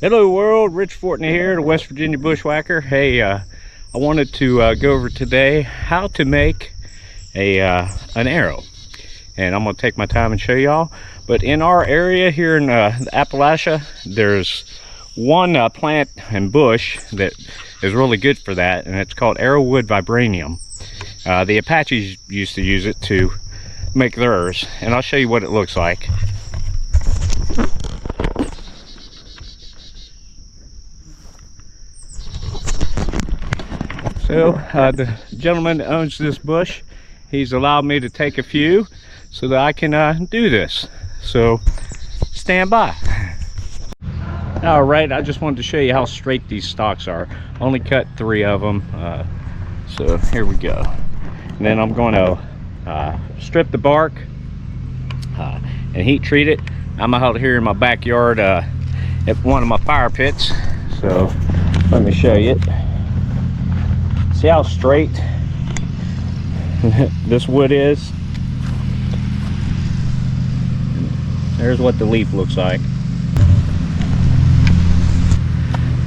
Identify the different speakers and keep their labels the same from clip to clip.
Speaker 1: Hello world, Rich Fortney here, the West Virginia Bushwhacker. Hey, I wanted to go over today how to make an arrow, and I'm gonna take my time and show y'all. But in our area here in Appalachia, there's one plant and bush that is really good for that, and it's called arrowwood viburnum. The Apaches used to use it to make theirs, and I'll show you what it looks like. So the gentleman that owns this bush, he's allowed me to take a few so that I can do this. So stand by. All right, I just wanted to show you how straight these stalks are. Only cut 3 of them. So here we go. And then I'm going to strip the bark and heat treat it. I'm out here in my backyard at one of my fire pits. So let me show you it. See how straight this wood is? There's what the leaf looks like.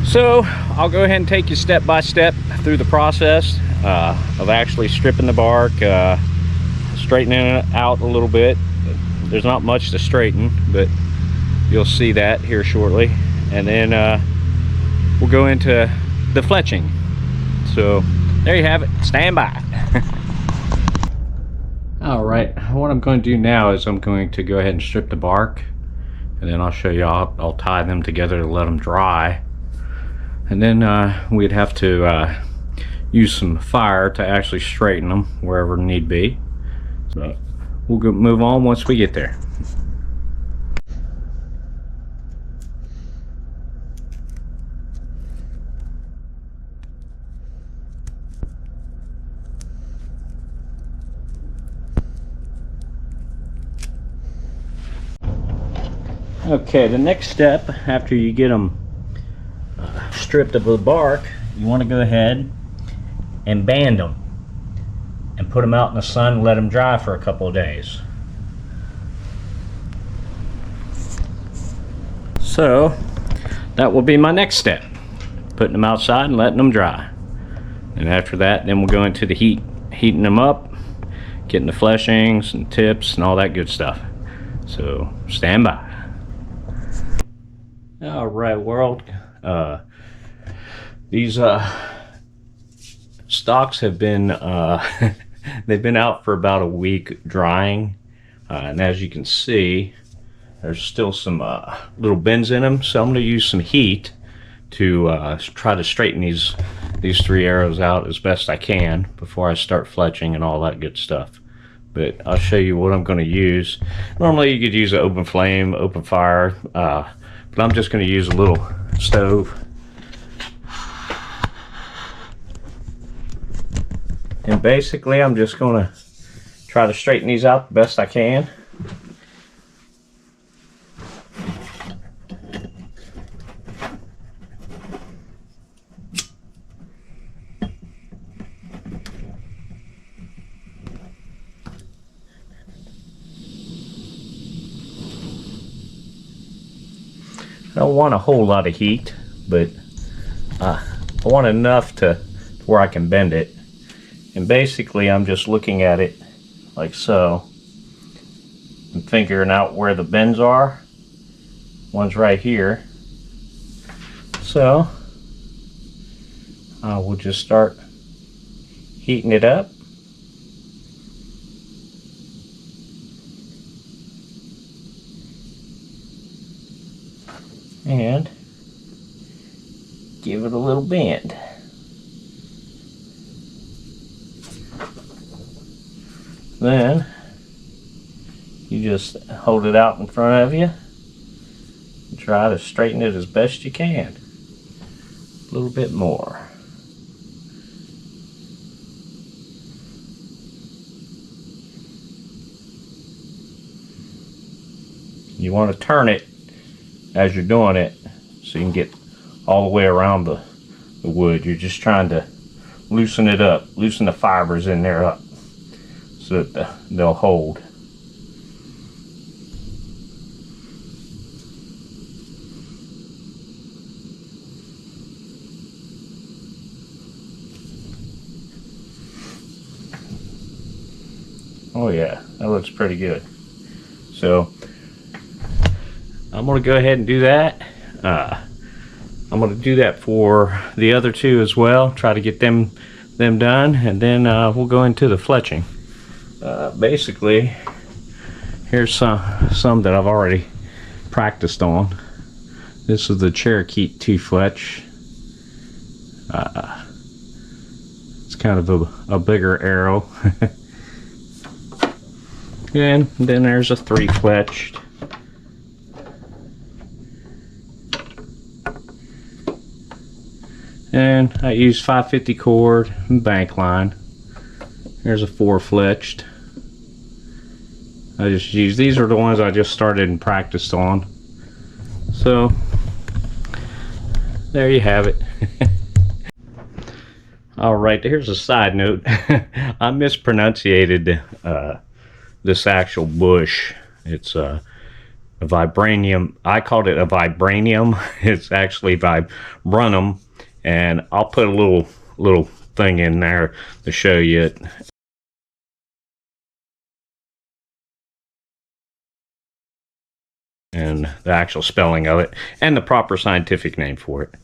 Speaker 1: So I'll go ahead and take you step by step through the process of actually stripping the bark, straightening it out a little bit. There's not much to straighten, but you'll see that here shortly. And then we'll go into the fletching. So there you have it. Stand by. All right, what I'm going to do now is I'm going to go ahead and strip the bark, and then I'll show you. I'll tie them together to let them dry, and then we'd have to use some fire to actually straighten them wherever need be. So we'll move on once we get there. Okay, the next step after you get them stripped of the bark, you want to go ahead and band them and put them out in the sun and let them dry for a couple of days. So that will be my next step, putting them outside and letting them dry. And after that, then we'll go into the heating them up, getting the fleshings and tips and all that good stuff. So stand by. All right, world. These stalks have been they've been out for about a week drying, and as you can see, there's still some little bends in them. So I'm going to use some heat to try to straighten these 3 arrows out as best I can before I start fletching and all that good stuff. But I'll show you what I'm going to use. Normally you could use an open flame, open fire. But I'm just going to use a little stove. And basically I'm just going to try to straighten these out the best I can. I don't want a whole lot of heat, but I want enough to where I can bend it. And basically I'm just looking at it like so and figuring out where the bends are. One's right here. So I will just start heating it up. And give it a little bend. Then you just hold it out in front of you and try to straighten it as best you can. A little bit more. You want to turn it as you're doing it so you can get all the way around the wood. You're just trying to loosen it up, loosen the fibers in there up so that they'll hold. Oh yeah, that looks pretty good. So I'm gonna go ahead and do that. I'm gonna do that for the other two as well. Try to get them done, and then we'll go into the fletching. Basically, here's some that I've already practiced on. This is the Cherokee 2 fletch. It's kind of a bigger arrow. And then there's a 3 fletched. And I use 550 cord and bank line. There's a 4 fletched. I just use, these are the ones I just started and practiced on. So there you have it. Alright, here's a side note. I mispronunciated this actual bush. It's a vibranium. I called it a vibranium. It's actually viburnum, and I'll put a little thing in there to show you it. And the actual spelling of it, and the proper scientific name for it.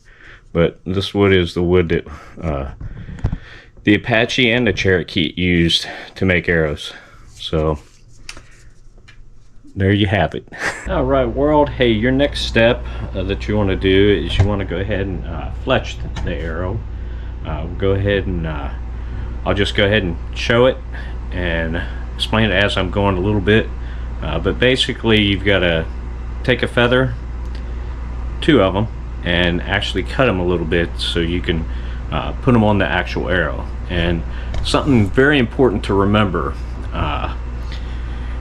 Speaker 1: But this wood is the wood that the Apache and the Cherokee used to make arrows. So there you have it. All right, world. Hey, your next step that you want to do is you want to go ahead and fletch the arrow. Go ahead and I'll just go ahead and show it and explain it as I'm going a little bit. But basically, you've got to take a feather, 2 of them, and actually cut them a little bit so you can put them on the actual arrow. And something very important to remember,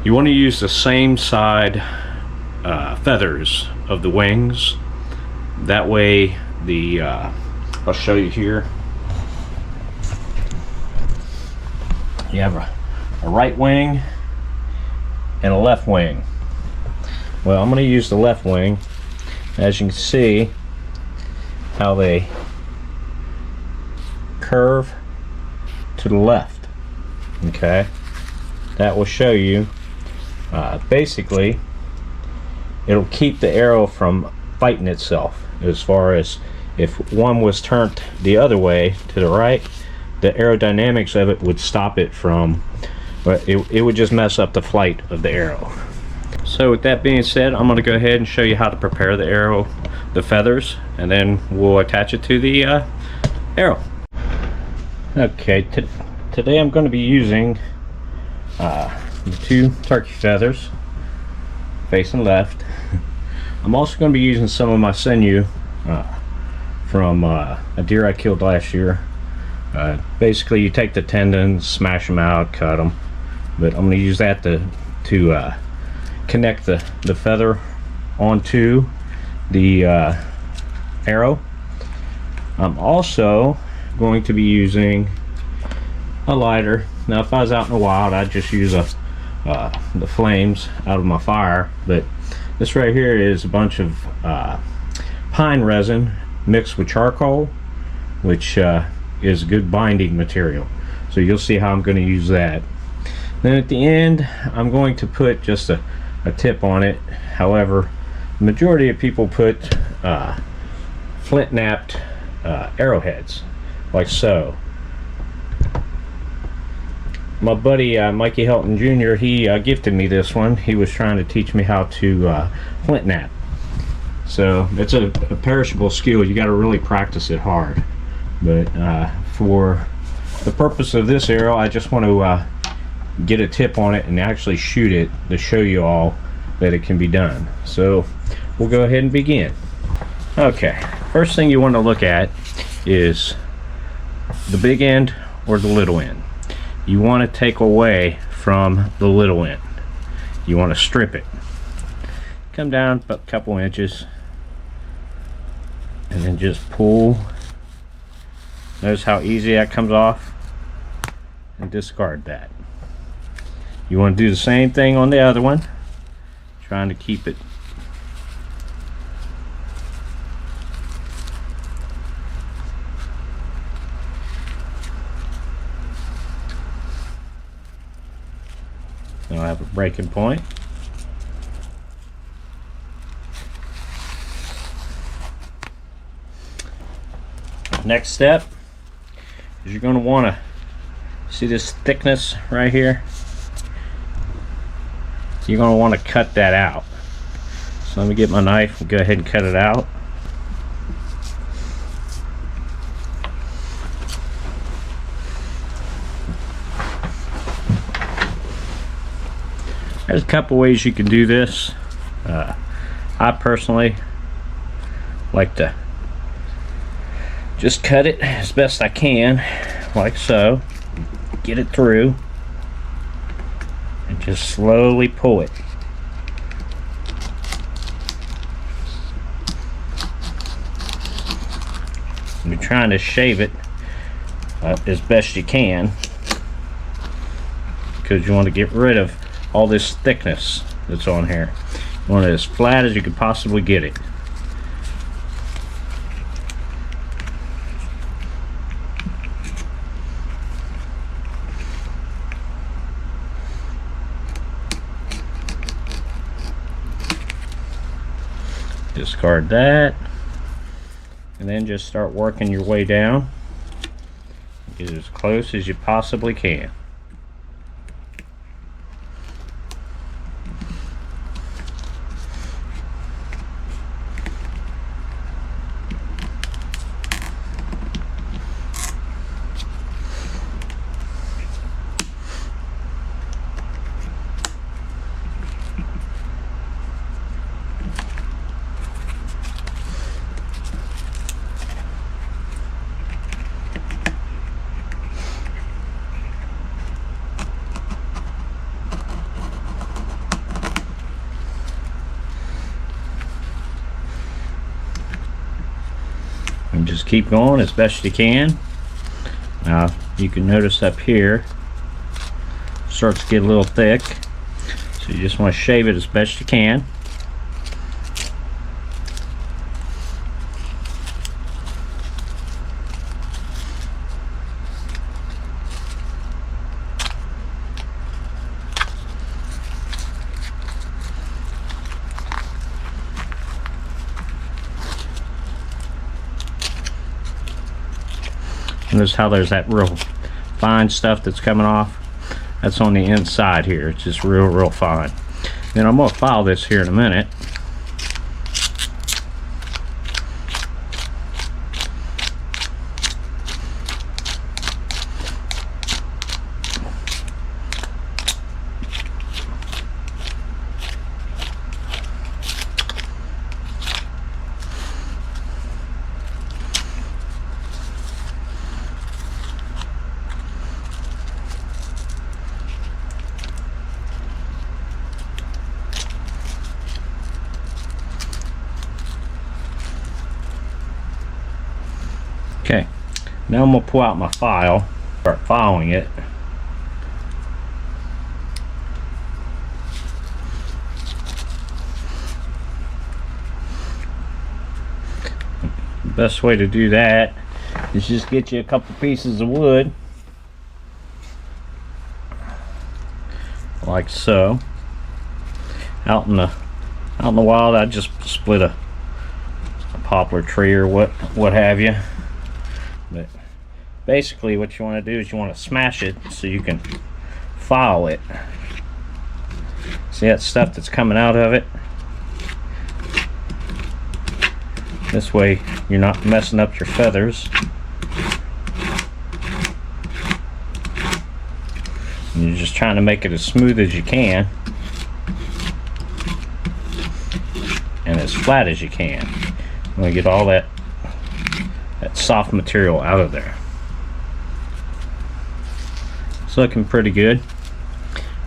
Speaker 1: you want to use the same side feathers of the wings. That way the I'll show you here. You have a right wing and a left wing. Well, I'm going to use the left wing. As you can see how they curve to the left. Okay, that will show you basically it'll keep the arrow from fighting itself. As far as if one was turned the other way to the right, the aerodynamics of it would stop it from, but it would just mess up the flight of the arrow. So with that being said, I'm going to go ahead and show you how to prepare the arrow, the feathers, and then we'll attach it to the arrow. Okay, today I'm going to be using the 2 turkey feathers facing left. I'm also going to be using some of my sinew from a deer I killed last year. Basically, you take the tendons, smash them out, cut them, but I'm going to use that to connect the feather onto the arrow. I'm also going to be using a lighter. Now, if I was out in the wild, I'd just use the flames out of my fire, but this right here is a bunch of pine resin mixed with charcoal, which is good binding material. So you'll see how I'm going to use that. Then at the end, I'm going to put just a tip on it. However, the majority of people put flint knapped arrowheads, like so. My buddy Mikey Helton Jr., he gifted me this one. He was trying to teach me how to flint knap. So it's a perishable skill. You got to really practice it hard. But for the purpose of this arrow, I just want to get a tip on it and actually shoot it to show you all that it can be done. So we'll go ahead and begin. Okay, first thing you want to look at is the big end or the little end. You want to take away from the little end. You want to strip it. Come down a couple inches and then just pull. Notice how easy that comes off, and discard that. You want to do the same thing on the other one, trying to keep it I'll have a breaking point. Next step is you're going to want to see this thickness right here. You're going to want to cut that out. So let me get my knife and go ahead and cut it out. There's a couple ways you can do this. I personally like to just cut it as best I can, like so. Get it through and just slowly pull it. You're trying to shave it as best you can, because you want to get rid of all this thickness that's on here. You want it as flat as you can possibly get it. Discard that, and then just start working your way down. Get as close as you possibly can. And just keep going as best you can. Now you can notice up here it starts to get a little thick, so you just want to shave it as best you can. Notice how there's that real fine stuff that's coming off. That's on the inside here. It's just real fine. Then I'm going to file this here in a minute. Okay, now I'm going to pull out my file, start filing it. The best way to do that is just get you a couple pieces of wood, like so. Out in the wild, I just split a poplar tree or what have you. But basically what you want to do is you want to smash it so you can file it. See that stuff that's coming out of it? This way you're not messing up your feathers. And you're just trying to make it as smooth as you can and as flat as you can. You want to get all that soft material out of there. It's looking pretty good.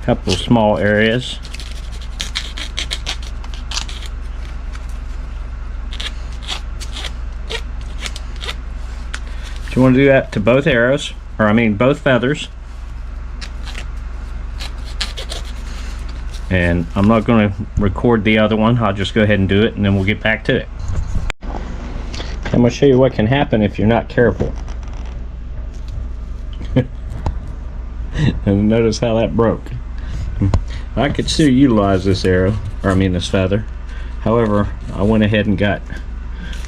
Speaker 1: A couple of small areas. You want to do that to both arrows, or I mean both feathers. And I'm not going to record the other one. I'll just go ahead and do it, and then we'll get back to it. I'm going to show you what can happen if you're not careful. And notice how that broke. I could still utilize this arrow, or I mean this feather. However, I went ahead and got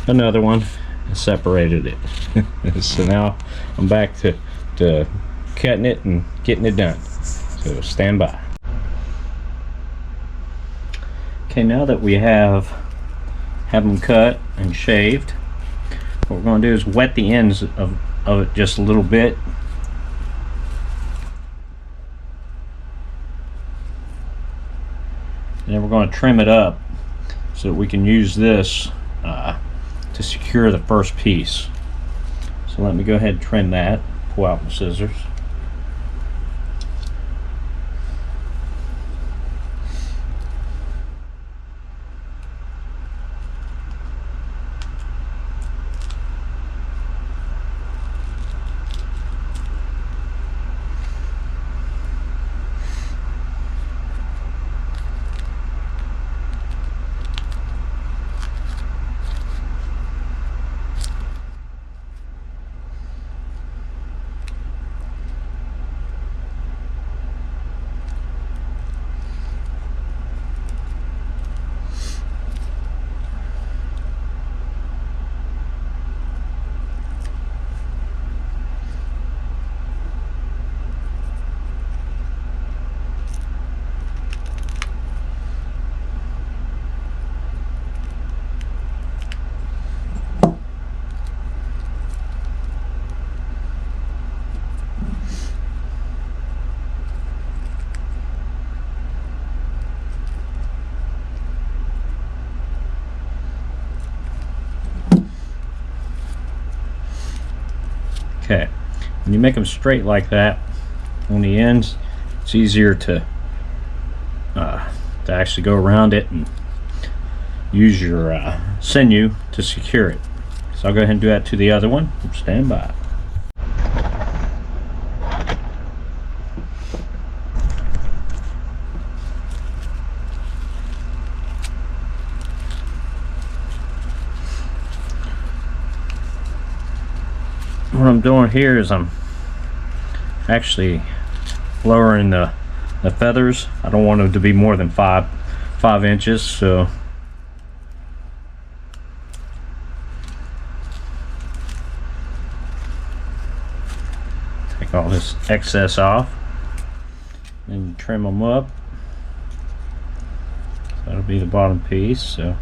Speaker 1: another one and separated it. So now I'm back to cutting it and getting it done. So stand by. Okay, now that we have them cut and shaved, what we're going to do is wet the ends of it just a little bit. And then we're going to trim it up so that we can use this to secure the first piece. So let me go ahead and trim that. Pull out my scissors. Okay, when you make them straight like that on the ends, it's easier to actually go around it and use your sinew to secure it. So I'll go ahead and do that to the other one. Stand by. What I'm doing here is I'm actually lowering the feathers. I don't want them to be more than 5 inches, so take all this excess off and trim them up. So that'll be the bottom piece. So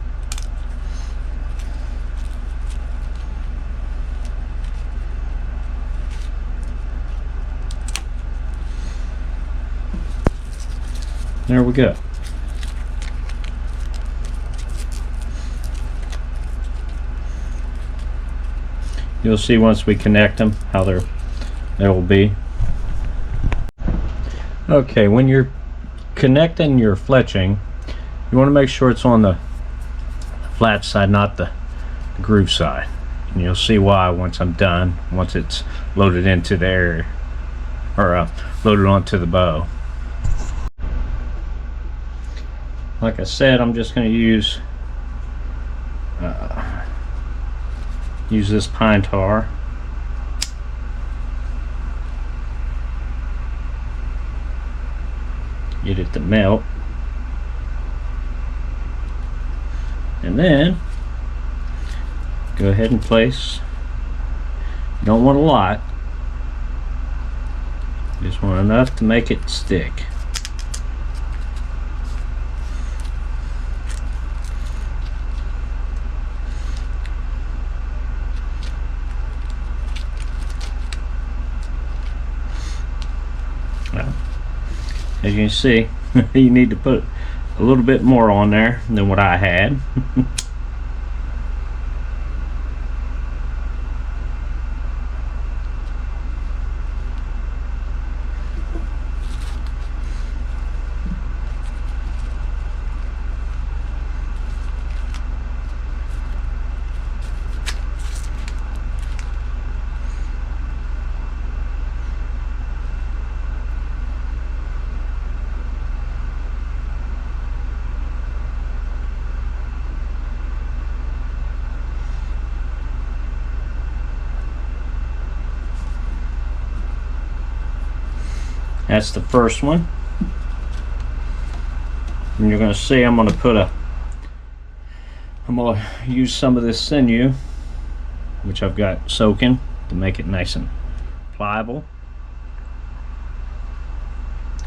Speaker 1: there we go. You'll see once we connect them how they will be. Okay, when you're connecting your fletching, you want to make sure it's on the flat side, not the groove side. And you'll see why once I'm done, once it's loaded into there, or loaded onto the bow. Like I said, I'm just going to use this pine tar. Get it to melt. And then go ahead and place. You don't want a lot. You just want enough to make it stick. As you can see, you need to put a little bit more on there than what I had. That's the first one. And you're going to see I'm going to use some of this sinew, which I've got soaking, to make it nice and pliable.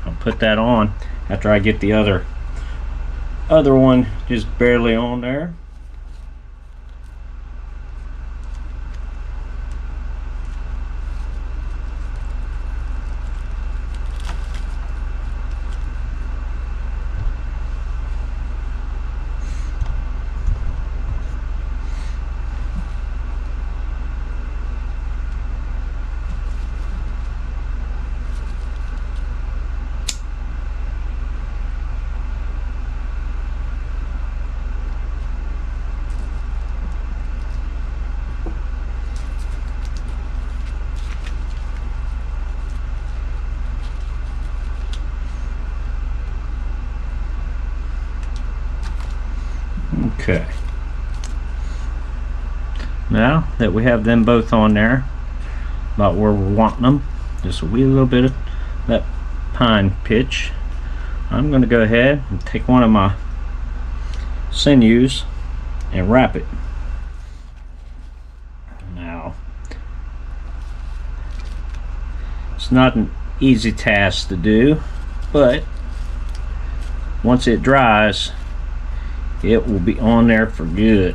Speaker 1: I'll put that on after I get the other one just barely on there. Okay, now that we have them both on there about where we're wanting them, just a wee little bit of that pine pitch, I'm going to go ahead and take one of my sinews and wrap it. Now, it's not an easy task to do, but once it dries, it will be on there for good.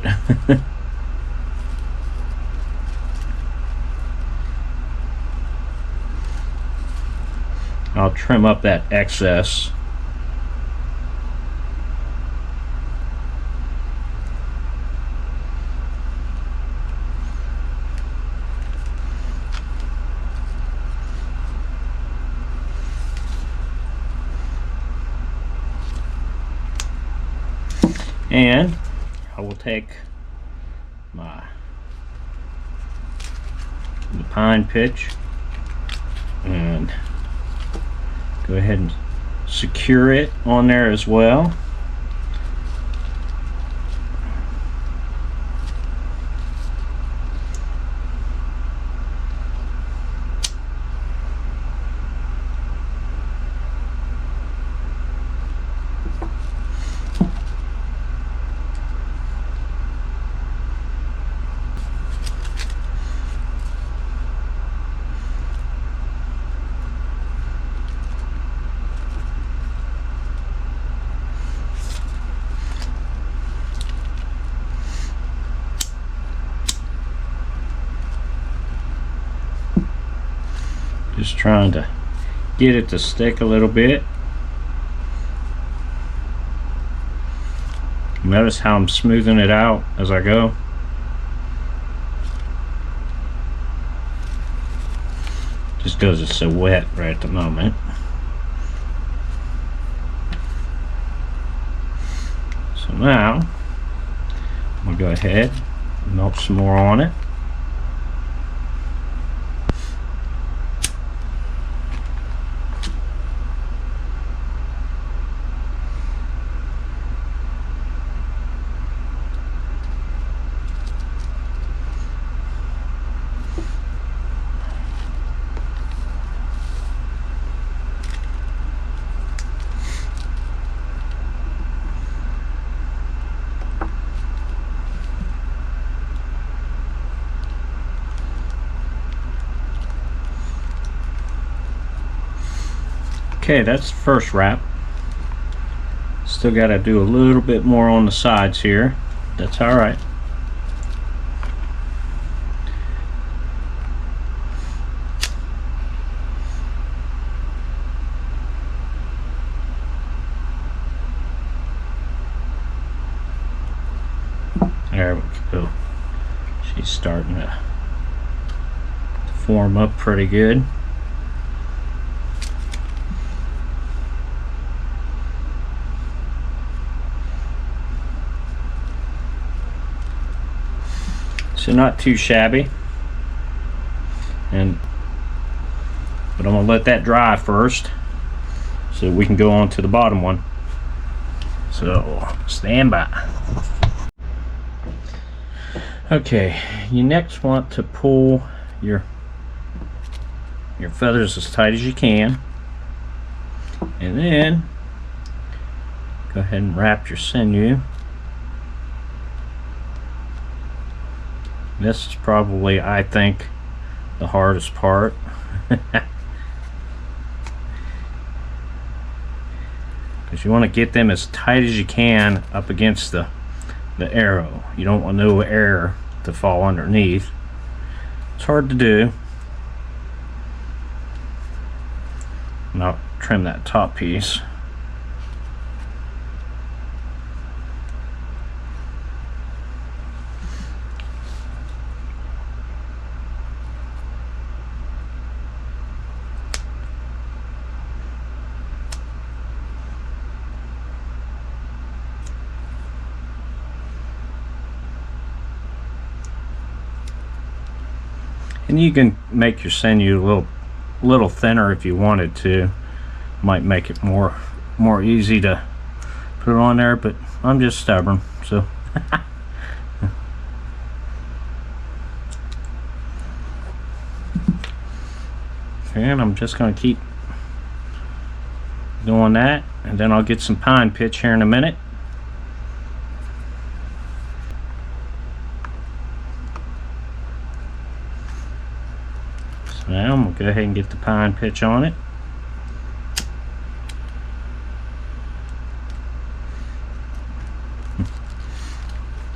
Speaker 1: I'll trim up that excess. And I will take the pine pitch and go ahead and secure it on there as well. Just trying to get it to stick a little bit. Notice how I'm smoothing it out as I go. Just because it's so wet right at the moment. So now I'm going to go ahead and melt some more on it. Okay, that's the first wrap. Still got to do a little bit more on the sides here. That's all right. There we go. She's starting to form up pretty good. So not too shabby, but I'm gonna let that dry first so we can go on to the bottom one. So stand by. Okay, you next want to pull your feathers as tight as you can, and then Go ahead and wrap your sinew. This is probably, I think, the hardest part. Because you want to get them as tight as you can up against the arrow. You don't want no air to fall underneath. It's hard to do. And I'll trim that top piece. And you can make your sinew a little thinner if you wanted to. Might make it more easy to put it on there, but I'm just stubborn, so. And I'm just going to keep doing that, and then I'll get some pine pitch here in a minute. So now I'm going to go ahead and get the pine pitch on it.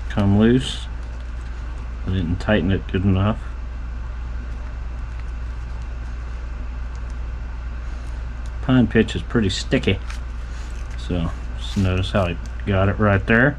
Speaker 1: Come loose. I didn't tighten it good enough. Pine pitch is pretty sticky, so just notice how I got it right there.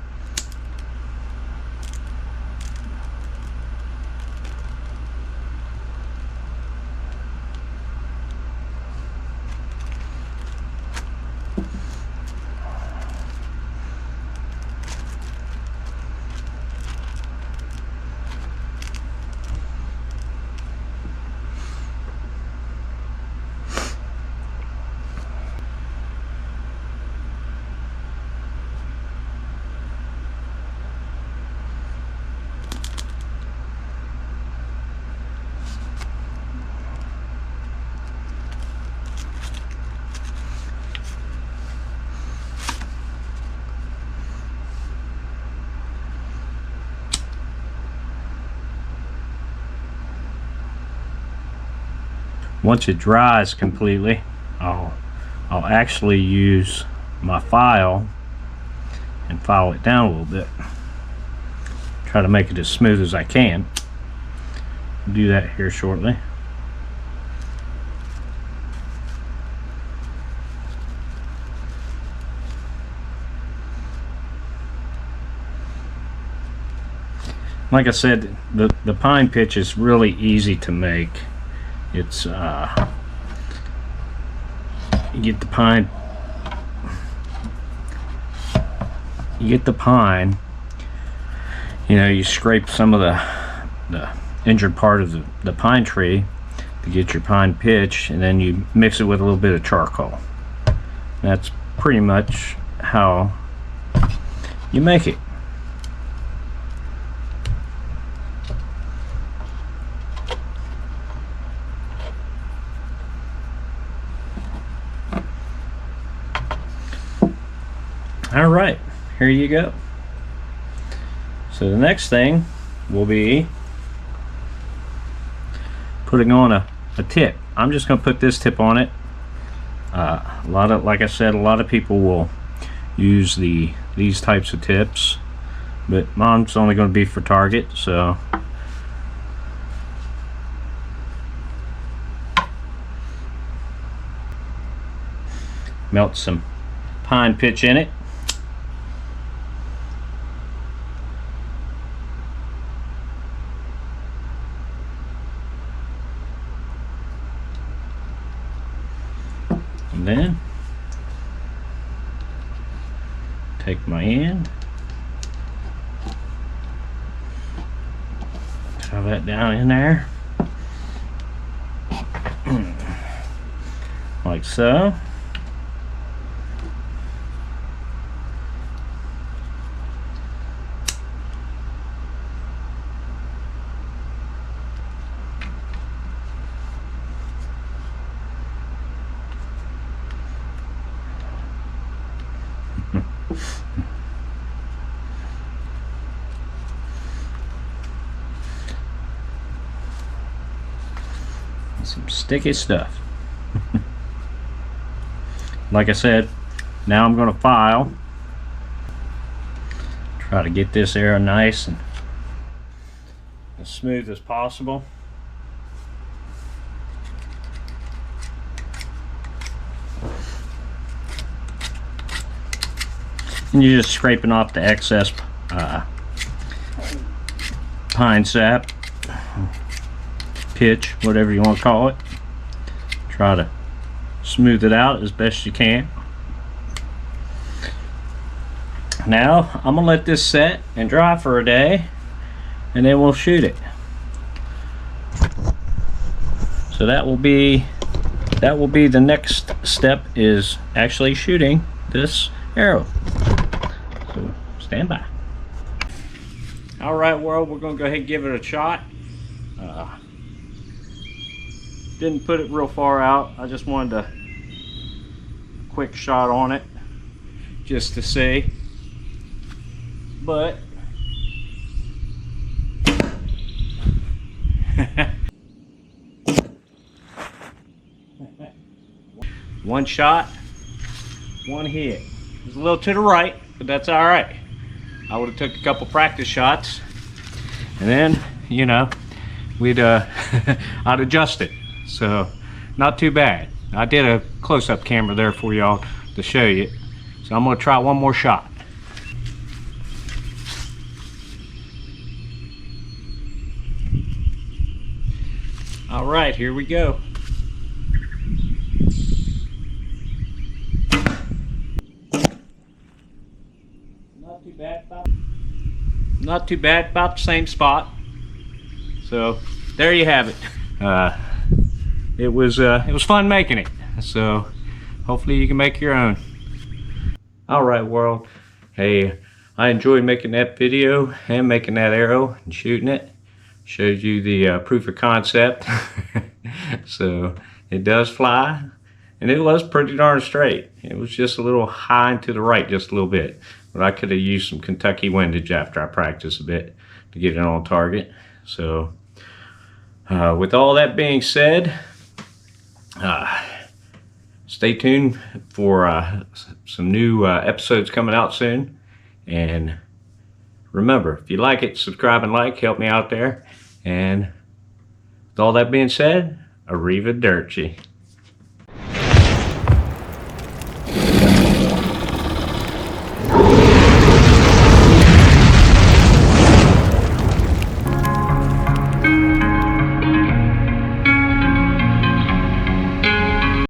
Speaker 1: Once it dries completely, I'll actually use my file and file it down a little bit. Try to make it as smooth as I can. I'll do that here shortly. Like I said, the pine pitch is really easy to make. It's you get the pine, you know, you scrape some of the injured part of the pine tree to get your pine pitch, and then you mix it with a little bit of charcoal. That's pretty much how you make it. Alright, here you go. So the next thing will be putting on a tip. I'm just going to put this tip on it. Like I said, a lot of people will use these types of tips, but mine's only going to be for target, so melt some pine pitch in it. And then take my end, throw that down in there like so. Some sticky stuff. Like I said, now I'm going to file. Try to get this arrow nice and as smooth as possible. And you're just scraping off the excess pine sap, pitch, whatever you want to call it. Try to smooth it out as best you can. Now I'm gonna let this set and dry for a day, and then we'll shoot it. So that will be the next step, is actually shooting this arrow. So stand by. All right, world, we're gonna go ahead and give it a shot. Didn't put it real far out. I just wanted a quick shot on it just to see. But one shot, one hit. It was a little to the right, but that's all right. I would have took a couple practice shots, and then, you know, we'd I'd adjust it. So not too bad. I did a close-up camera there for y'all to show you. So I'm gonna try one more shot. All right, here we go. Not too bad, not too bad, about the same spot. So there you have it. It was fun making it. So hopefully you can make your own. All right, world. Hey, I enjoyed making that video and making that arrow and shooting it. Showed you the proof of concept. So it does fly, and it was pretty darn straight. It was just a little high and to the right just a little bit, but I could have used some Kentucky windage after I practiced a bit to get it on target. So with all that being said, stay tuned for some new episodes coming out soon. And remember, if you like it, subscribe and like, help me out there. And with all that being said, arrivederci.